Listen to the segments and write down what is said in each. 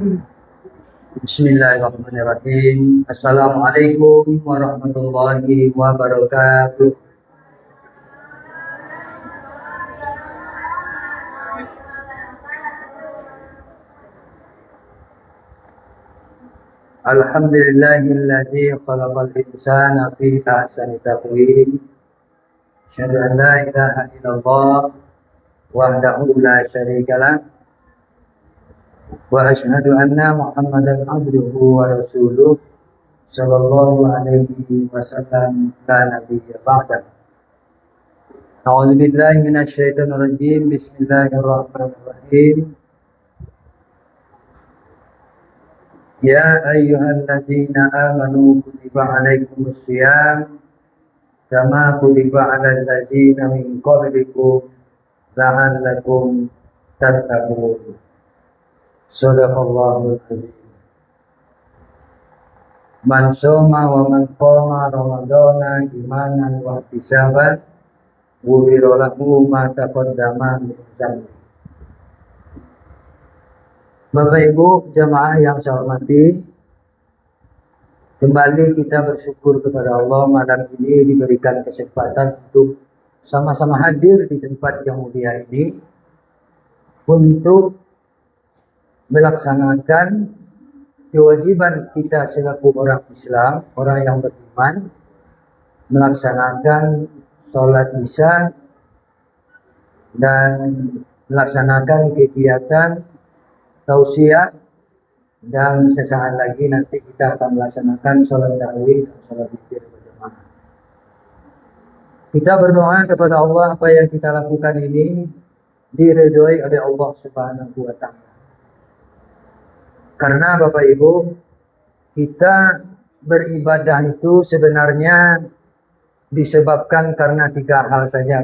Bismillahirrahmanirrahim. Assalamualaikum warahmatullahi wabarakatuh. Alhamdulillahilladzi khalaqal insana fi ahsani taqwim. Asyhadu an la ilaha illallah wahdahu la syarikalah wa asyhadu anna Muhammadan abduhu wa rasuluh sallallahu alaihi wasallam la nabiyya ba'da. A'udzu billahi minasyaitonir rajim. Bismillahirrahmanirrahim. Ya ayyuhalladzina amanu kutiba alaikumus syiyam kama kutiba alal ladzina min qablikum la'allakum tattaqun. Shadaqallahul adzim. Man shoma wa man qama ramadhana imanan wa ihtisaban ghufira lahu ma taqaddama min dhanbi. Bapak Ibu jamaah yang saya hormati, kembali kita bersyukur kepada Allah malam ini diberikan kesempatan untuk sama-sama hadir di tempat yang mulia ini untuk melaksanakan kewajiban kita selaku orang Islam, orang yang beriman, melaksanakan sholat Isya dan melaksanakan kegiatan tausiah, dan sesaat lagi nanti kita akan melaksanakan sholat tarawih dan sholat witir berjamaah. Kita berdoa kepada Allah apa yang kita lakukan ini diridhoi oleh Allah Subhanahu wa Ta'ala. Karena Bapak Ibu, kita beribadah itu sebenarnya disebabkan karena 3 hal saja.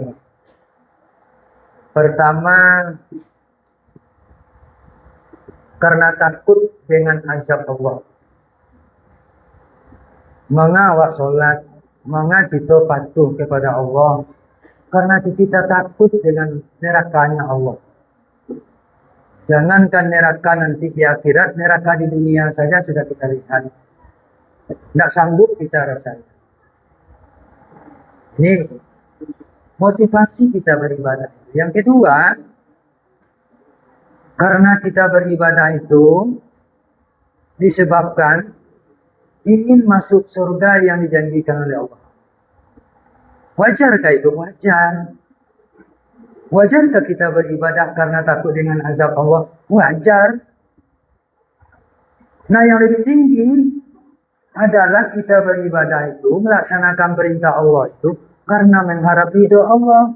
Pertama, karena takut dengan azab Allah. Mengawak solat, kita patuh kepada Allah karena kita takut dengan nerakanya Allah. Jangankan neraka nanti di akhirat, neraka di dunia saja sudah kita lihat. Tidak sanggup kita rasanya. Ini motivasi kita beribadah. Yang kedua, karena kita beribadah itu disebabkan ingin masuk surga yang dijanjikan oleh Allah. Wajarkah itu? Wajar. Wajarkah kita beribadah karena takut dengan azab Allah? Wajar. Nah, yang lebih tinggi adalah kita beribadah itu, melaksanakan perintah Allah itu karena mengharap ridho Allah.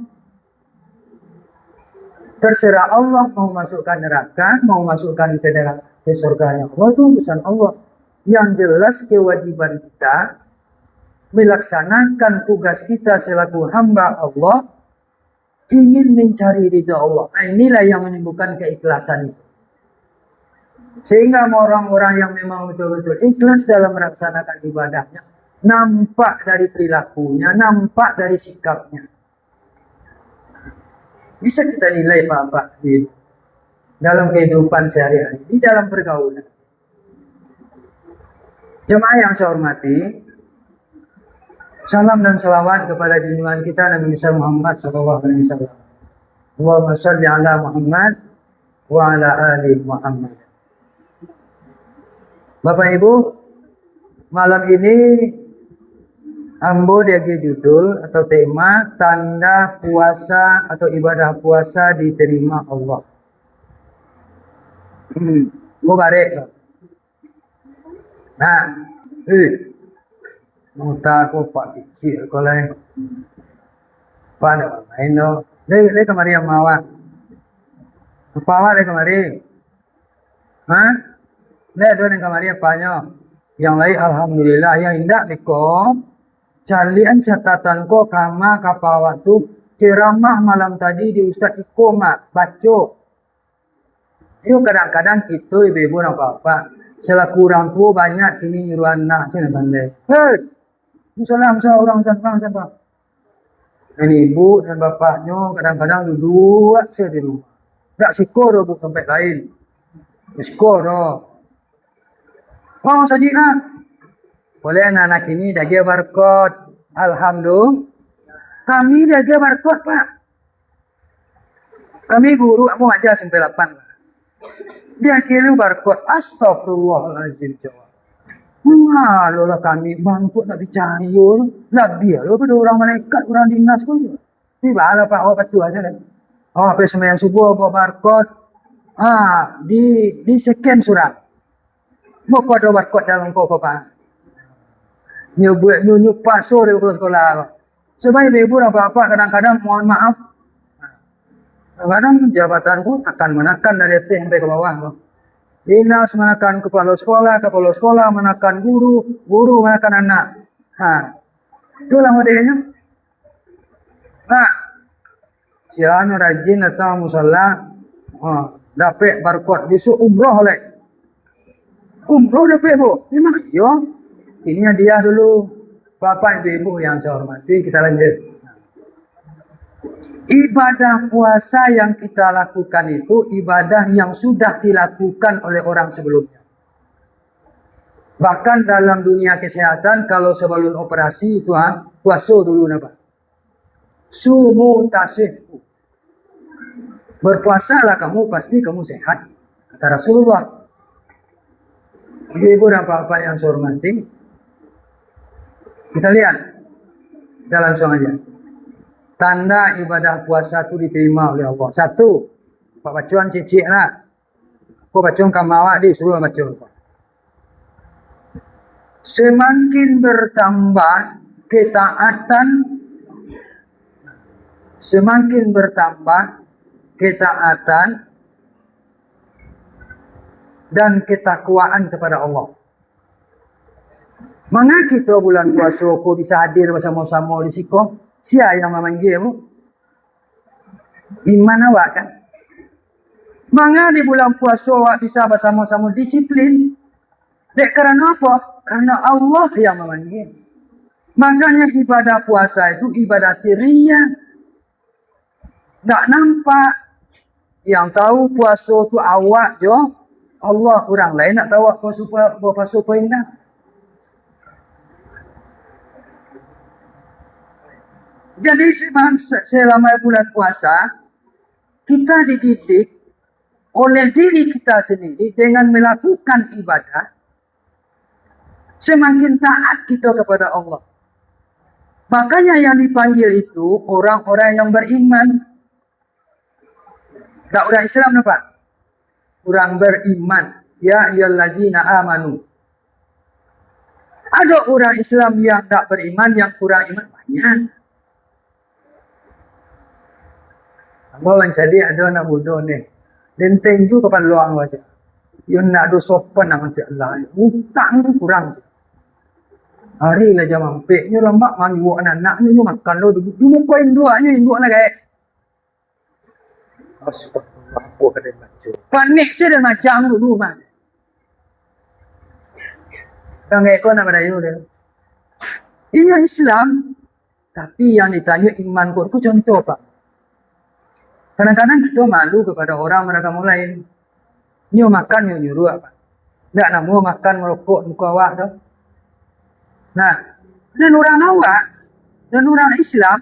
Terserah Allah mau masukkan neraka, mau masukkan ke surganya Allah, itu urusan Allah. Yang jelas kewajiban kita melaksanakan tugas kita selaku hamba Allah, ingin mencari ridha Allah. Nah, inilah yang menimbulkan keikhlasan itu. Sehingga orang-orang yang memang betul-betul ikhlas dalam melaksanakan ibadahnya, nampak dari perilakunya, nampak dari sikapnya. Bisa kita nilai Bapak di dalam kehidupan sehari-hari, di dalam pergaulan. Jemaah yang saya hormati, salam dan salawat kepada junjungan kita Nabi Muhammad SAW. Allahumma sholli ala Muhammad wa ala ali Muhammad. Bapak Ibu, malam ini Ambo dagi judul atau tema tanda puasa atau ibadah puasa diterima Allah. Gue barek. Nah, muta ko pak kecil kolai. Pada main no. Le kemari yang mawa. Apa le kemari? Hah? Le dua yang kemari apanya? Yang lain alhamdulillah, yang indah niko. Calian catatan ko kama kapawa tu ceramah malam tadi di Ustadz Ikoma baco. Itu kadang-kadang kita ibu-ibu dan bapak selaku orang tua banyak kini nyuruh anak sini pandai. Hei, musalah orang siapa? Ini ibu dan bapaknya kadang-kadang duduk saja di rumah. Tak sikoro bu tempat lain. Sikoro. Mau saja lah. Boleh anak-anak ini dia barcode. Alhamdulillah. Kami dia barcode, Pak. Kami guru, aku aja sampai 8 lah. Dia kirim barcode. Astagfirullahaladzim. Jawab. Mengalu lah kami bantu nak dicari. Lah biar pada orang malaikat, orang dinas pun. Tiba lah Pak, awak betul aja kan. Oh, apa sembahyang subuh, bawa barcode. Di scan surat. Mau kau ada barcode dalam kau Pak. Nyunyuk paso di sekolah. Sebaik ibu apa-apa kadang-kadang mohon maaf. Kadang-kadang jabatanku akan menekan dari atas sampai ke bawah. Dinas menekan kepala sekolah menekan guru menekan anak. Itulah modelnya. Siapa rajin atau musalla, dapat barcode besok umroh oleh. Umroh dapat bu, memang yo. Ini dia dulu, Bapak Ibu yang saya hormati, kita lanjut. Ibadah puasa yang kita lakukan itu ibadah yang sudah dilakukan oleh orang sebelumnya. Bahkan dalam dunia kesehatan, kalau sebelum operasi itu puasa dulu napa. Sumu tasihku. Berpuasalah kamu, pasti kamu sehat. Kata Rasulullah. Ibu dan bapak yang saya hormati, kita lihat, kita langsung aja. Tanda ibadah puasa itu diterima oleh Allah. 1, Pak Bacuan cicik lah. Aku Bacuan kamawa di suruh Bacuan. Semakin bertambah ketaatan dan ketakwaan kepada Allah. Maka kita bulan puasa kau bisa hadir bersama-sama di siko. Siapa yang memanggil mu? Iman awak kan? Maka di bulan puasa awak bisa bersama-sama disiplin. Dek kerana apa? Karena Allah yang memanggil. Makanya ibadah puasa itu ibadah sirriyah. Tak nampak. Yang tahu puasa itu awak je. Allah, orang lain nak tahu puasa apa indah. Jadi selama bulan puasa, kita dididik oleh diri kita sendiri dengan melakukan ibadah. Semakin taat kita kepada Allah. Makanya yang dipanggil itu orang-orang yang beriman. Tak orang Islam nampak? Orang beriman. Ya ayyuhallazina amanu. Ada orang Islam yang tak beriman, yang kurang iman banyak. Bawa jadi ada anak muda ni. Denteng tu kapan luang wajah. Yang nak do sopan nak nanti Allah. Utang tu kurang. Hari lah jam mampik. Nyo lambak mami buat anak-anak ni makan lo. Dulu koin dua ni induk lah gaya. Astagfirullah, apa kena baca. Panik saya dah macam dulu mas. Orang gaya kau nak berayu dia. Ini Islam. Tapi yang ditanya iman kau itu contoh pak. Kadang-kadang kita malu kepada orang mereka lain. Nyo makan nyo nyuruh apa? Tak nak mau makan merokok muka awak tu. Nah, dan orang awak dan orang Islam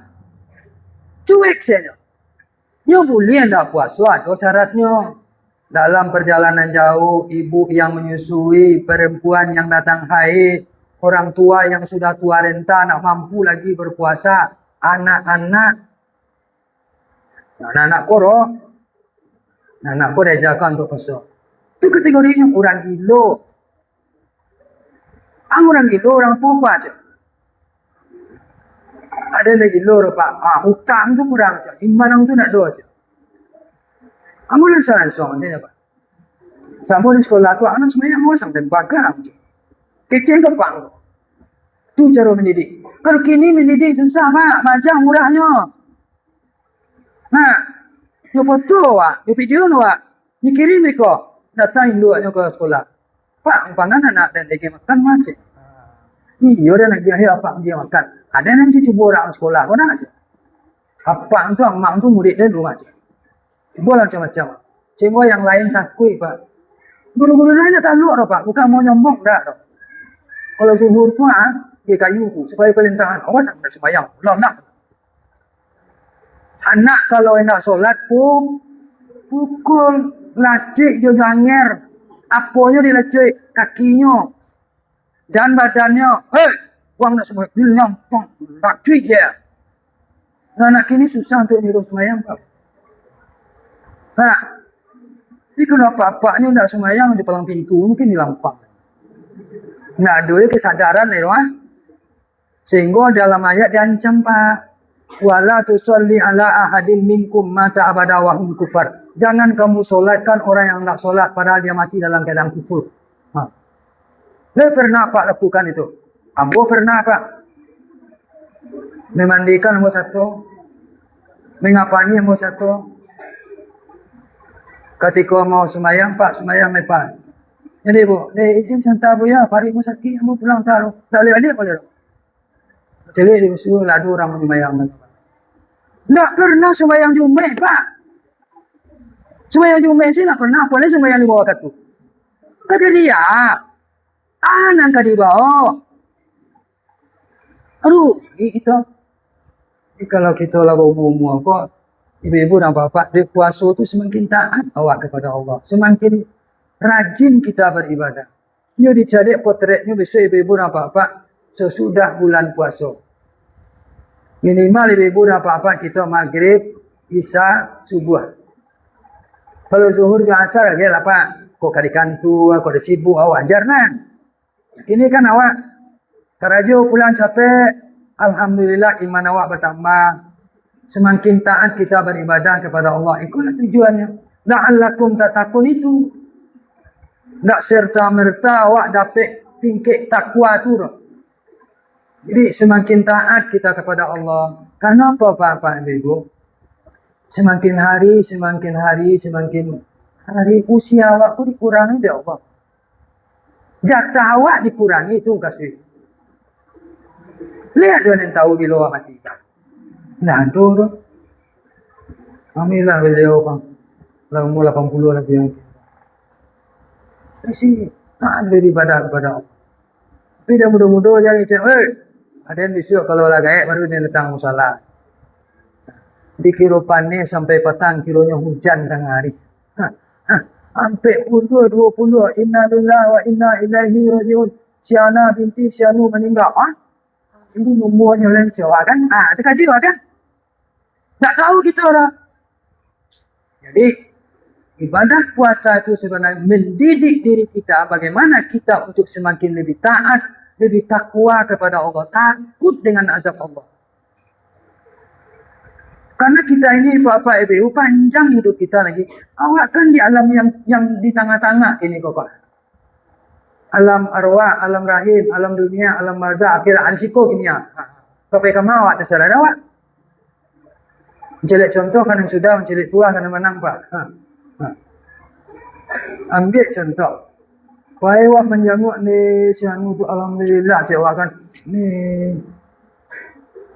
cuek saja. Nyo boleh tak puasa tu syaratnya. Dalam perjalanan jauh, ibu yang menyusui, perempuan yang datang haid, orang tua yang sudah tua renta nak mampu lagi berpuasa, anak-anak. Anak-anak koro, anak koro diajarkan untuk puasa. Itu kategorinya orang gila. Orang gila, orang apa aja. Ada lagi gila pak. Hutang tu kurang aja. Iman tu nak dua aja. Amu langsung aja pak. Sama di sekolah tu anak semuanya mau sampai bagang. Kecil ke bang. Tu cara mendidik. Kalau kini mendidik susah pak, macam murahnya. Nah, yo foto wa, yo video wa, ni kirim ko, datang dua nyo ke sekolah. Pak, pangan anak dan lagi makan macam. Iyo dah nak dia apa dia makan. Ada yang cuci borak sekolah, kau nak aja. Apa tu mak tu murid dia rumah aja. Bola macam-macam. Sehingga yang lain takut pak. Guru-guru lain tak tahu pak, bukan mau nyombong dah. Kalau zuhur tu dia kayu tu supaya pelintahan. Awas sampai sembahyang. Nak. Anak kalau nak solat pun pukul lacik je janger. Apanya dilacik? Kakinya. Dan badannya. Hei, buang nak sembahyang. Dia lampang. Lacik je. Nah, anak kini susah untuk nyuruh sembahyang. Nah, tapi kalau apa-apanya nak sembahyang di palang pintu, mungkin di lampang. Nah, ada kesadaran ni, sehingga dalam ayat diancam, Pak. Wala tusalli ala ahadin minkum mata abada wa hum kufar. Jangan kamu solatkan orang yang nak solat padahal dia mati dalam keadaan kufur. Dia pernah Pak lakukan itu? Ambo pernah Pak. Memandikan ambo satu. Mengapani ambo satu. Ketika mau sembahyang Pak, sembahyang Pak. Jadi Bu, izin santai Bu ya, pari mu sakit, ambo pulang taruh. Tak boleh balik boleh. Jadi disuruh ladu orang sembahyang. Tak pernah sembahyang Jumat Pak. Sembahyang Jumat sih tak pernah. Boleh sembahyang di bawah katu. Kata dia, nangka di bawah. Aduh, kita. Kalau kita lah umum kok, ibu-ibu dan bapak, dia puasa tu semakin taat awak kepada Allah. Semakin rajin kita beribadah. Ini dicari potretnya besok ibu-ibu dan bapak sesudah bulan puasa. Minimal ibu-ibu dan bapak kita maghrib, isya, subuh. Kalau zuhur dan asar lagi lah Pak. Kok kadi kantu, kok ada sibuk, awak ajar nah. Kini kan awak kerja pulang capek. Alhamdulillah iman awak bertambah. Semakin taat kita beribadah kepada Allah. Itulah tujuannya. La'allakum tatakun itu. Tak serta-merta awak dapat tingkat takwa tu. Jadi semakin taat kita kepada Allah. Karena apa Pak Ibu? Semakin hari usia awak tu dikurangi oleh Allah. Jatah awak dikurangi itu kasih. Lihat dia yang tahu bila awak mati. Nah, tu. Alhamdulillah beliau Bang. Lah umur 80 lebih yang. Isi taat beribadah kepada Allah. Tapi dah mudah-mudah jadi ada yang besok kalau lagi baru dia datang musala. Di kehidupan ni sampai petang kilonya hujan tengah hari. Sampai pukul 20 inna lillahi wa inna ilaihi rajiun. Siana binti Sianu meninggal. Ini nomornya lain Jawa kan? Terkaji kan? Tak tahu kita lah. Jadi ibadah puasa itu sebenarnya mendidik diri kita bagaimana kita untuk semakin lebih taat, lebih takwa kepada Allah, takut dengan azab Allah. Karena kita ini Bapak Ibu panjang hidup kita lagi. Awak kan di alam yang di tengah-tengah ini kok Pak. Alam arwah, alam rahim, alam dunia, alam barzah, akhir arsiko gini ya. Sampai kamu awak terserah awak. Mencelik contoh kan yang sudah, mencelik tua kan yang menang Pak. Ambil contoh. Wahai wak menjanguk ni sianu tu alhamdulillah cik wak kan. Ni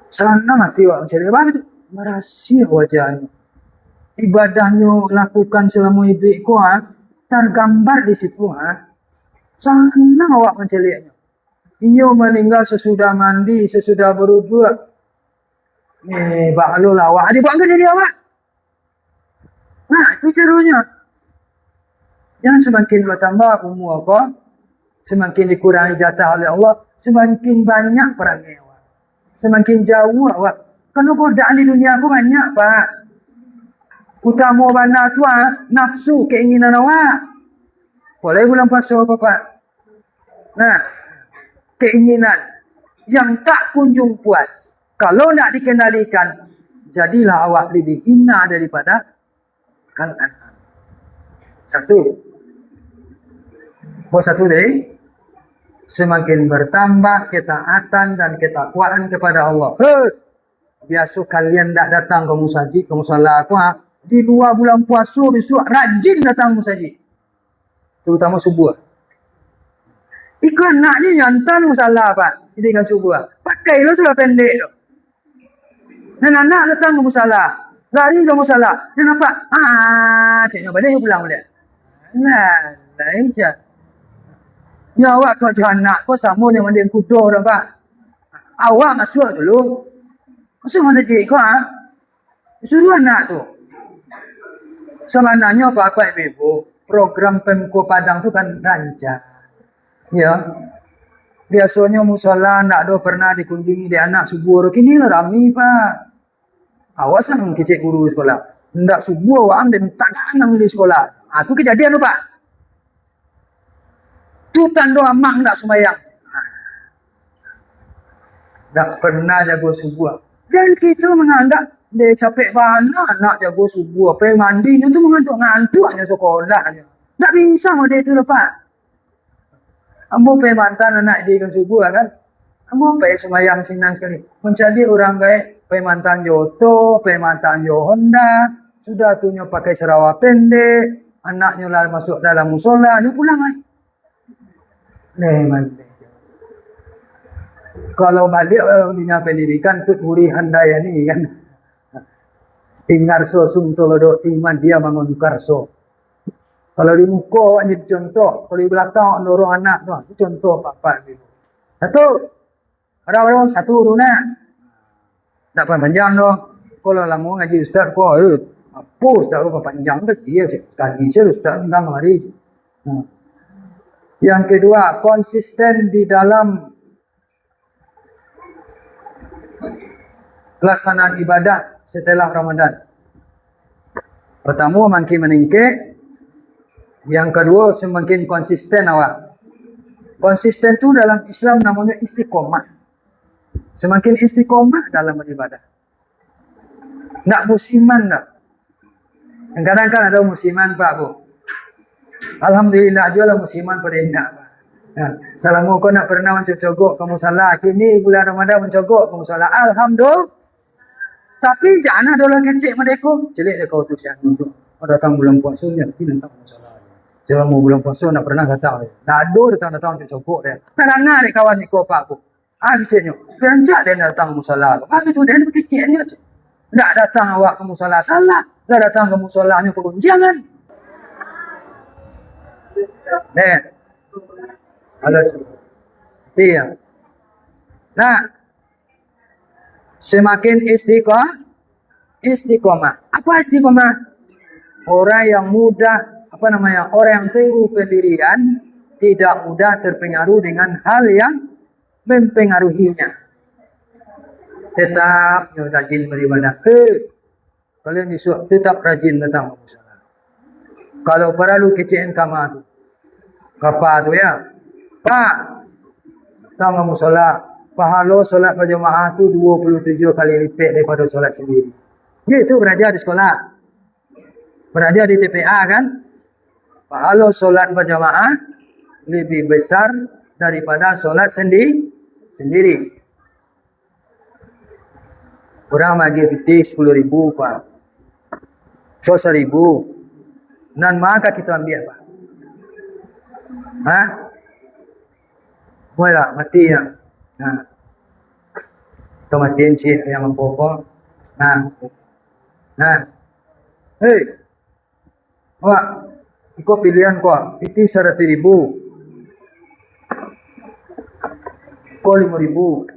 sana mati wak mencelik apa itu? Merahsia wajahnya. Ibadahnya lakukan selama hidupku tergambar di situ Senang awak menceliknya. Inyo meninggal sesudah mandi, sesudah berwudu. Baklul awak. Dibangga dari awak. Nah, itu caranya. Jangan semakin bertambah umur kau, semakin dikurangi jatah oleh Allah, semakin banyak perangai awak. Semakin jauh awak. Karena godaan di dunia aku banyak, Pak. Utama mana tu nafsu, keinginan awak. Boleh bulan puasa apa Pak? Nah, keinginan yang tak kunjung puas. Kalau nak dikendalikan, jadilah awak lebih hina daripada kalian. Satu. Satu tadi. Semakin bertambah ketaatan dan ketakwaan kepada Allah. Biasa kalian tak datang ke musajid, ke musala aku di luar bulan puasa besok rajin datang musajid. Terutama subuh. Ikut naknya nyantan masalah Pak. Ini kan subuh. Pakailah sudah pendek tu. Dan anak datang ke musalah. Lari ke musalah. Dia nampak. Ciknya pada dia pulang balik. Nah, lain je. Ya awak kau anak kau sama dengan dia kudo dah pak. Awak masuk dulu. Masuk masa cik kau suruh anak tu. Sebenarnya Bapak Ibu, program Pemko Padang tu kan rancang. Ya. Biasanya musola nak do pernah dikunjungi di anak subuh. Kini lah rami pak. Awak sang kecik guru sekolah. Ndak subuh awak dan tak nang di sekolah. Tu kejadian tu pak. Tu tanda amak ndak sembahyang. Tak pernah jago subuh. Jangan kita menganggap dia capek banget nak jago subuh. Pergi mandi tu mengantuk-ngantuk hanya sekolah aja. Tak bisa sama dia tu lepas. Ambo pergi mantan anak dia kan subuh kan. Ambo pergi sembahyang senang sekali. Mencari orang gaya pergi mantan Joto, pergi mantan Jo Honda. Sudah tu nyo pakai serawak pendek. Anaknya lah masuk dalam musola. Nyo pulang lagi. Mandi. Kalau balik dunia pendidikan tu muri handaya ni kan. Ingarso sumtolodo iman dia bangun karso. Kalau di muka jadi contoh, kalau di belakang dorong anak tu contoh papa gitu. Orang satu runa. Tak panjang doh. Kalau lama ngaji ustaz ko apa ustaz ko panjang tu dia sekali je ustaz undang hari. Yang kedua, konsisten di dalam pelaksanaan ibadah setelah Ramadan. Pertama makin meningkat. Yang kedua semakin konsisten awak. Konsisten tu dalam Islam namanya istiqomah. Semakin istiqomah dalam beribadah. Nak musiman tak? Kadang-kadang kan ada musiman Pak Bu. Alhamdulillah jual musiman pada indah. Selama kau nak pernah mencogok kamu salah. Kini bulan Ramadan mencogok kamu salah. Alhamdulillah. Tapi jangan ada orang kecil mereka. Celik dia kau tu siang untuk. Datang bulan puasa ni nanti datang masalah. Selama bulan puasa nak pernah datang dia. Nak ada datang mencogok dia. Tak dengar dia kawan ni kau Pak Bu. Kecilnya. Beranjak dia datang musola. Itu dia kecilnya. Tak datang awak ke musola salah. Tak datang ke musolanya pergunjangan. Halo. Iya. Nah, semakin istiqomah. Apa istiqomah? Orang yang mudah, orang yang teguh pendirian, tidak mudah terpengaruh dengan hal yang mempengaruhinya. Tetap rajin beribadah. Kalian disuruh tetap rajin datang ke musola. Kalau perlu kecil kama tu. Kapa tu ya. Pak, datang ke musola. Pahala solat berjamaah tu 27 kali lipat daripada solat sendiri. Dia itu belajar di sekolah. Belajar di TPA kan. Pahala solat berjamaah lebih besar daripada solat sendiri. Orang bagi piti 10.000 Pak. 1.000. Dan maka kita ambil Pak. Boleh tak? Mati ya. Kita matiin cik yang mempokok. Hei. Wak. Ikut pilihan kau. Piti 100.000. Kau 5.000.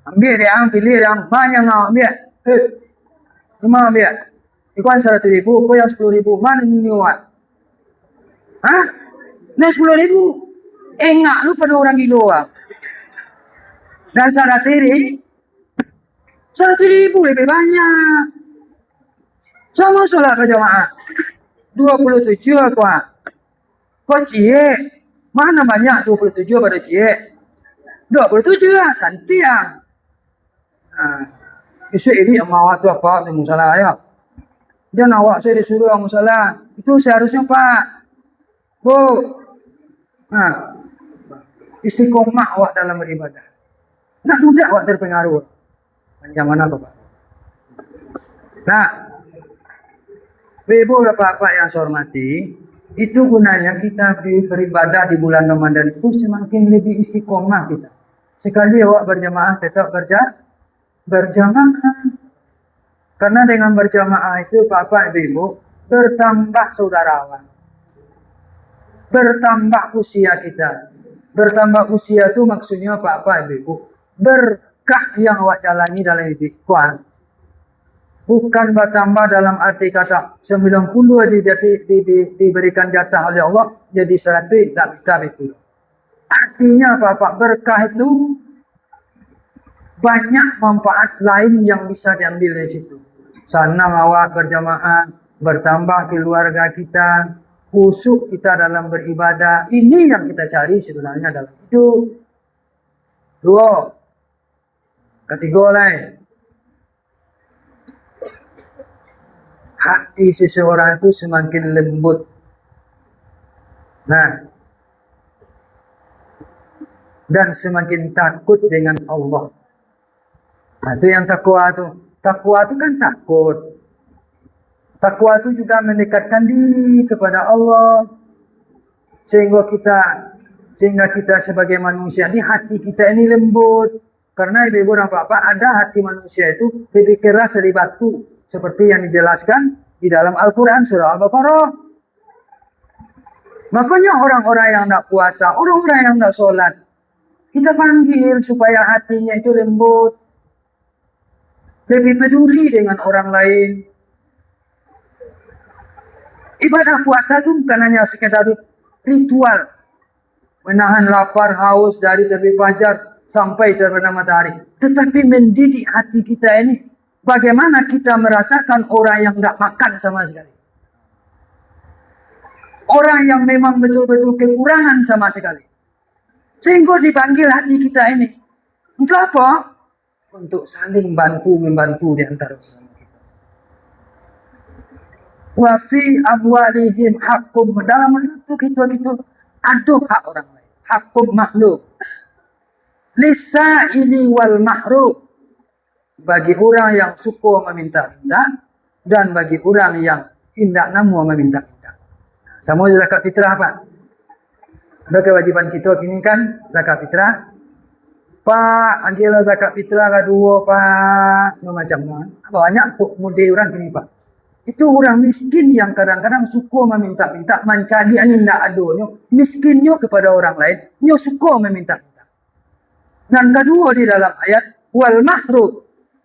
Ambil dia, pilih dia. Banyak ngau ambil. Hei. Cuma ambil. Ikut 100.000. Kau yang 10.000. Mana ni Wak? Ni 10.000. Enggak lu pada orang gila Wak. Dan 100.000 lebih banyak. Sama solat berjamaah 27 Wak. Kau cie. Mana banyak 27 pada cie? 27 lah santiang. Isu ini awak tu apa di musola ya? Jangan awak saya disuruh orang musola. Itu seharusnya Pak. Bu. Istiqomah awak dalam beribadah. Nak mudah awak terpengaruh. Macam mana Pak? Nah, Ibu Bapak yang saya hormati, itu gunanya kita beribadah di bulan Ramadan itu semakin lebih istiqomah kita. Sekali awak berjamaah tetap berjamaah. Karena dengan berjamaah itu Bapak Ibu bertambah saudarawan. Bertambah usia kita. Bertambah usia tu maksudnya apa ibu? Berkah yang awak jalani dalam hidup kuat. Bukan bertambah dalam arti kata 90 diberikan jatah oleh Allah jadi 100, tak bisa itu. Artinya apa? Berkah itu banyak manfaat lain yang bisa diambil dari situ. Senang awak berjamaah, bertambah keluarga kita, khusyuk kita dalam beribadah. Ini yang kita cari sebenarnya dalam hidup. 2. Ketiga lain. Hati seseorang itu semakin lembut. Nah, dan semakin takut dengan Allah. Nah, itu yang takwa itu. Takwa itu kan takut. Takwa itu juga mendekatkan diri kepada Allah. Sehingga kita sebagai manusia ini hati kita ini lembut. Karena ibu-ibu dan bapak ada hati manusia itu lebih keras dari batu. Seperti yang dijelaskan di dalam Al-Quran surah Al-Baqarah. Makanya orang-orang yang tidak puasa, orang-orang yang tidak sholat, kita panggil supaya hatinya itu lembut. Lebih peduli dengan orang lain. Ibadah puasa itu bukan hanya sekedar ritual. Menahan lapar, haus dari terbit fajar sampai terbenam matahari. Tetapi mendidik hati kita ini. Bagaimana kita merasakan orang yang tidak makan sama sekali. Orang yang memang betul-betul kekurangan sama sekali. Sehingga dipanggil hati kita ini. Untuk apa? Untuk saling membantu di antara sesama kita. Wa fi amwalihim haqqum. Dalam hal itu kita ada hak orang lain. Haqqum makhluk. Lisa'ili wal mahrum. Bagi orang yang suka meminta-minta dan bagi orang yang tidak namu meminta-minta. Sama zakat fitrah Pak. Ada kewajiban kita kini kan zakat fitrah. Pak, anggila zakat fitrah kedua Pak, semua macam mana. Banyak mudi orang kini Pak. Itu orang miskin yang kadang-kadang suka meminta-minta, mencari tidak adanya. Miskinnya kepada orang lain, dia suka meminta-minta. Dan kedua di dalam ayat wal mahrum.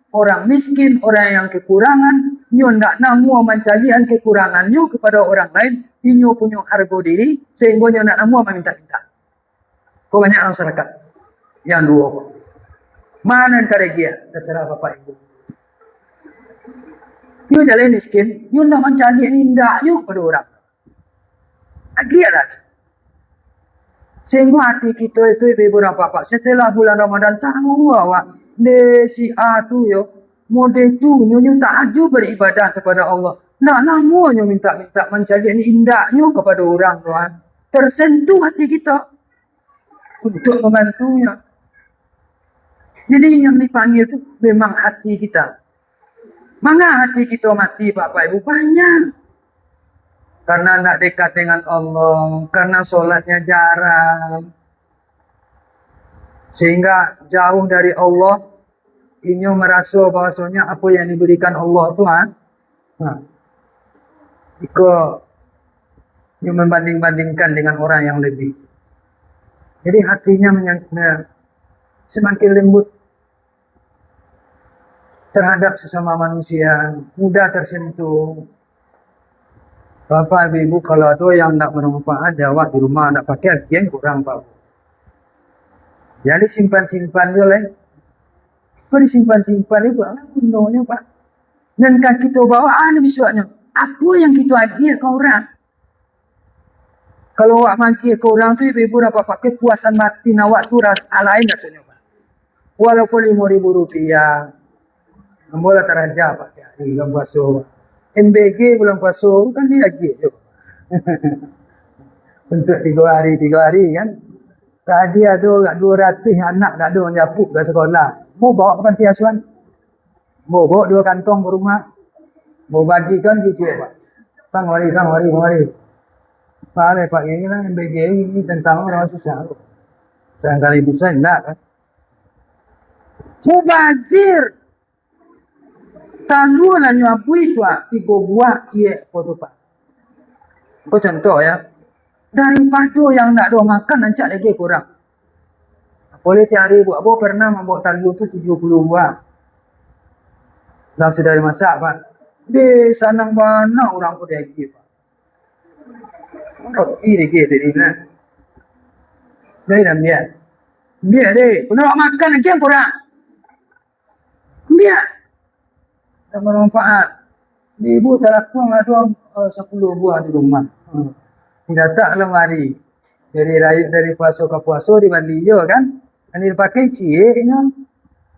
Orang miskin, orang yang kekurangan, nyo ndak namu mencarian kekurangannya kepada orang lain, nyo punya harga diri, sehingga nyo ndak namu meminta-minta. Kok banyak masyarakat yang dua. Mana yang dia? Terserah Bapak Ibu. Nyo jalan miskin, nyo ndak mencari indah nyo kepada orang. Agialah. Sehingga hati kita itu ibu dan bapak setelah bulan Ramadan tahu awak si A tu yo, mode tu nyo tak ada beribadah kepada Allah. Nak namanya minta-minta mencari indahnya kepada orang Tuhan. Tersentuh hati kita untuk membantunya. Jadi yang dipanggil tu memang hati kita. Mana hati kita mati Bapak Ibu banyak. Karena nak dekat dengan Allah, karena solatnya jarang. Sehingga jauh dari Allah, ini merasa bahwasanya apa yang diberikan Allah Tuhan, jika ini membanding-bandingkan dengan orang yang lebih. Jadi hatinya semakin lembut terhadap sesama manusia, mudah tersentuh. Bapak ibu kalau ada yang tidak bermanfaat, jawab di rumah tidak pakai yang kurang Pak. Jadi simpan-simpan dulu lah. Kau disimpan-simpan itu apa gunanya Pak? Dan kan kita bawa besoknya. Apa yang kita hadiah ke orang? Kalau awak maki ke orang tu ibu dapat pakai puasan batin awak tu lain rasanya Pak. Walaupun Rp5.000, boleh teraja Pak hari bulan puasa. MBG bulan puasa kan dia lagi untuk 3 hari kan. Tadi ada 200 anak tak ada menjapuk ke sekolah. Mau bawa ke panti asuhan. Mau bawa 2 kantong ke rumah. Mau bagikan gitu Pak. Kang mari. Pak ini lah MBG ini tentang orang susah. Sedangkan ibu saya enggak kan. Mubazir. Tandu lah nyapu itu 3 buah cie foto Pak. Kau contoh ya. Daripada yang nak doa makan, ancak lagi kurang. Boleh tiap hari, Bu. Abu pernah membuat talbu tu 70 buah. Dah sudah dimasak, Pak. Di sana mana orang pun daging, Pak. Roti daging tadi nak. Dari dah biar. Biar deh. Kena nak makan lagi yang kurang. Biar. Tak bermanfaat. Ibu tak laku ada 10 buah di rumah. Tidak tak lemari. Dari puasa ke puasa di mandi je kan. Ini dipakai cieknya.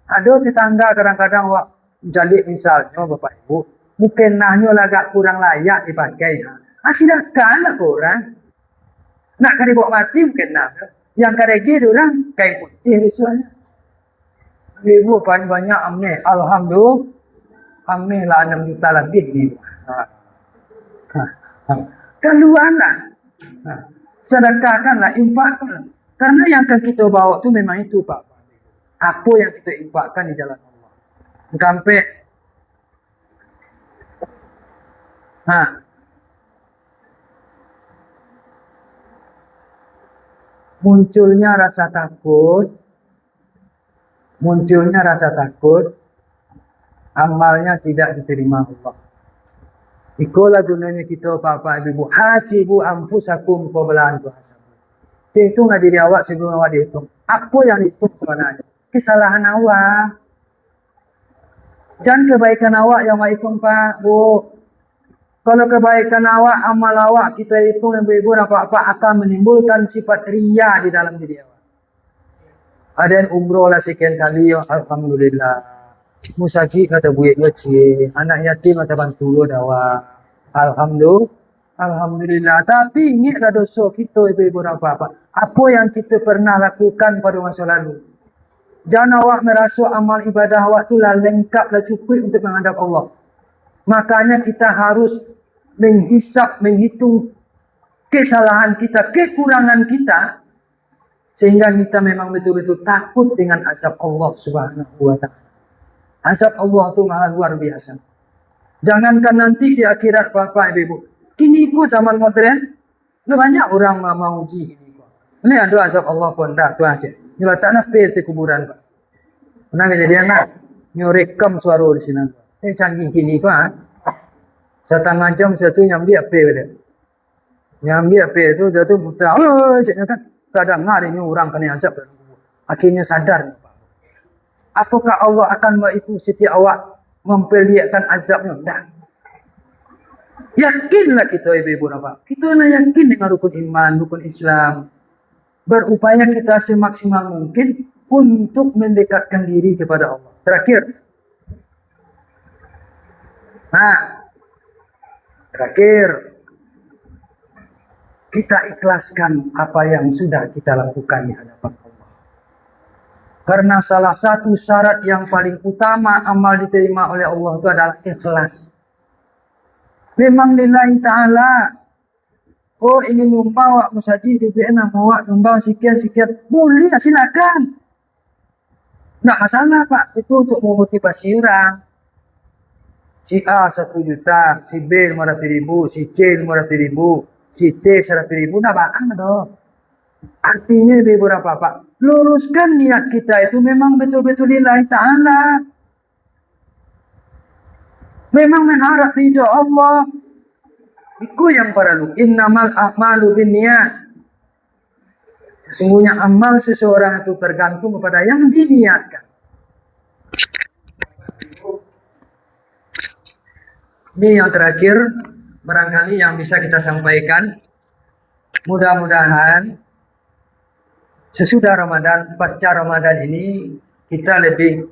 Ada tetangga kadang-kadang wak jalik misalnya Bapak Ibu. Mungkin nahnya agak kurang layak dipakai. Silakan lah korang. Nak kena bawa mati mungkin nah. Yang karegi orang kain putih misalnya. Ibu banyak amnih. Alhamdulillah. Amnih lah 6 juta lebih ni. Keluarlah. Sedekahkanlah, infakkanlah. Karena yang akan kita bawa tu memang itu Pak. Apa yang kita infakkan di jalan Allah. Sampai munculnya rasa takut, amalnya tidak diterima Allah. Itulah gunanya kita Bapak Ibu, hasibu anfusakum qabla an tuhasabu. Hitunglah diri awak sebelum awak dihitung. Apa yang dihitung sebenarnya? Kesalahan awak. Jangan kebaikan awak yang awak hitung Pak, Bu. Kalau kebaikan awak, amal awak kita hitung Ibu apa-apa akan menimbulkan sifat riya di dalam diri awak. Ada yang umroh lah sekian kali, alhamdulillah. Musaki kata buik cie, anak yatim kata bantu lo dawa. Alhamdulillah. Tapi ingatlah dosa kita Ibu apa-apa. Apa yang kita pernah lakukan pada masa lalu. Jangan awak merasa amal ibadah awak tu lah lengkap, lah cukup untuk menghadap Allah. Makanya kita harus menghitung kesalahan kita, kekurangan kita. Sehingga kita memang betul-betul takut dengan azab Allah Subhanahu wa ta'ala. Azab Allah itu maha luar biasa. Jangankan nanti di akhirat Bapak Ibu. Kini ku zaman modern, banyak orang mau uji kini ku. Ini ada azab Allah pun dah tu aja. Nyolah tak nak pergi kuburan Pak. Pernah kejadian nak nyorekam suara di sini. Canggih kini ku setengah jam satu nyambi apa dia. Nyambi apa itu dia tu putar. Caknya kan kadang ngari orang kena azab. Akhirnya sadar. Apakah Allah akan itu setiap awak memperlihatkan azabnya? Dah. Yakinlah kita Ibu Bapak. Kita nak yakin dengan rukun iman, rukun Islam. Berupaya kita semaksimal mungkin untuk mendekatkan diri kepada Allah. Terakhir. Terakhir. Kita ikhlaskan apa yang sudah kita lakukan di hadapan Allah. Karena salah satu syarat yang paling utama amal diterima oleh Allah itu adalah ikhlas. Memang lillahi ta'ala. Oh ingin nyumbang wak musaji di BN awak nyumbang sekian. Boleh silakan. Nggak masalah Pak. Itu untuk memotivasi orang. Si A 1 juta, si B 500.000, si C 500.000, si T 100.000. Nggak bang dong. Artinya Ibu Bapak, luruskan niat kita itu memang betul-betul lillahi ta'ala. Memang mengharap ridha Allah. Itu yang perlu. Innamal a'malu binniyat. Sesungguhnya amal seseorang itu tergantung kepada yang diniatkan. Ini yang terakhir, barangkali yang bisa kita sampaikan. Mudah-mudahan sesudah Ramadan, pasca Ramadan ini kita lebih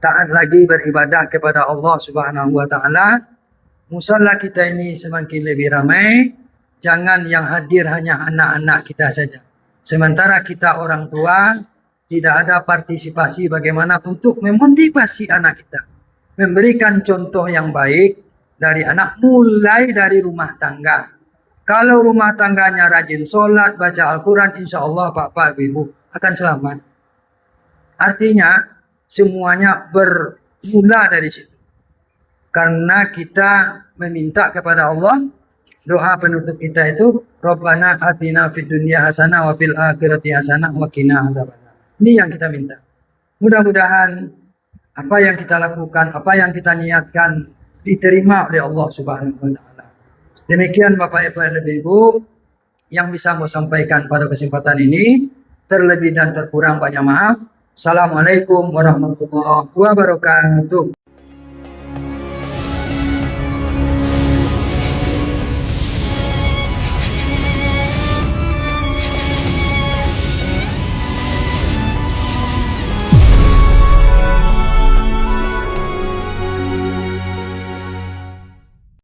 taat lagi beribadah kepada Allah Subhanahu wa ta'ala. Musalla kita ini semakin lebih ramai. Jangan yang hadir hanya anak-anak kita saja. Sementara kita orang tua tidak ada partisipasi bagaimana untuk memotivasi anak kita. Memberikan contoh yang baik dari anak mulai dari rumah tangga. Kalau rumah tangganya rajin sholat, baca Al-Quran, insya Allah Bapak Ibu akan selamat. Artinya semuanya bermula dari situ. Karena kita meminta kepada Allah, doa penutup kita itu, Rabbana atina fid dunya hasanah wa fil akhirati hasanah wa qina azabannar. Ini yang kita minta. Mudah-mudahan apa yang kita lakukan, apa yang kita niatkan diterima oleh Allah Subhanahu wa taala. Demikian Bapak Ibu yang bisa mau sampaikan pada kesempatan ini. Terlebih dan terkurang banyak maaf. Assalamualaikum warahmatullahi wabarakatuh.